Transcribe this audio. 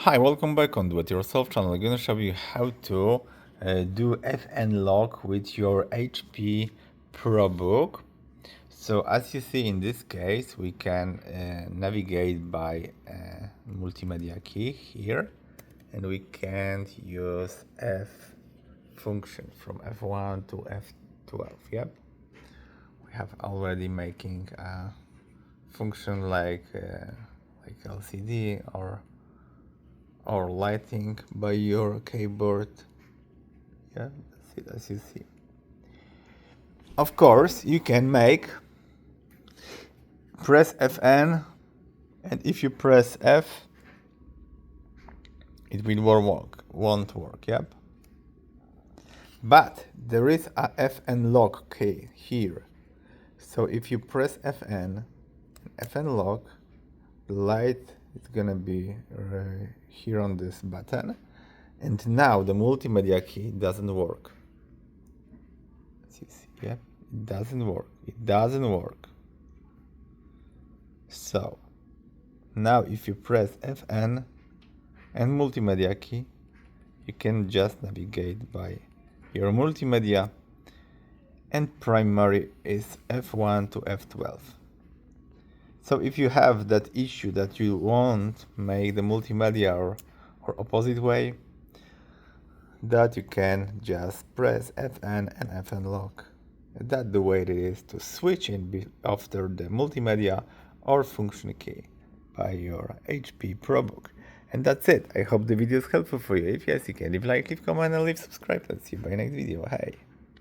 Hi, welcome back on Do It Yourself channel. I'm gonna show you how to do FN lock with your HP ProBook. So as you see in this case, we can navigate by multimedia key here, and we can use F function from F1 to F12. Yep, we have already making a function like LCD or lighting by your keyboard. Yeah, that's it, as you see. Of course, you can press Fn, and if you press F, it won't work, yep. But there is a Fn lock key here. So if you press Fn lock, the light is gonna be here on this button, and now the multimedia key doesn't work. As you see, yeah, it doesn't work. So now if you press Fn and multimedia key, you can just navigate by your multimedia, and primary is F1 to F12. So if you have that issue that you won't make the multimedia or opposite way, that you can just press Fn and Fn lock. That's the way it is to switch in after the multimedia or function key by your HP ProBook. And that's it. I hope the video is helpful for you. If yes, you can leave a like, leave a comment, and leave subscribe. Let's see you by next video. Hey.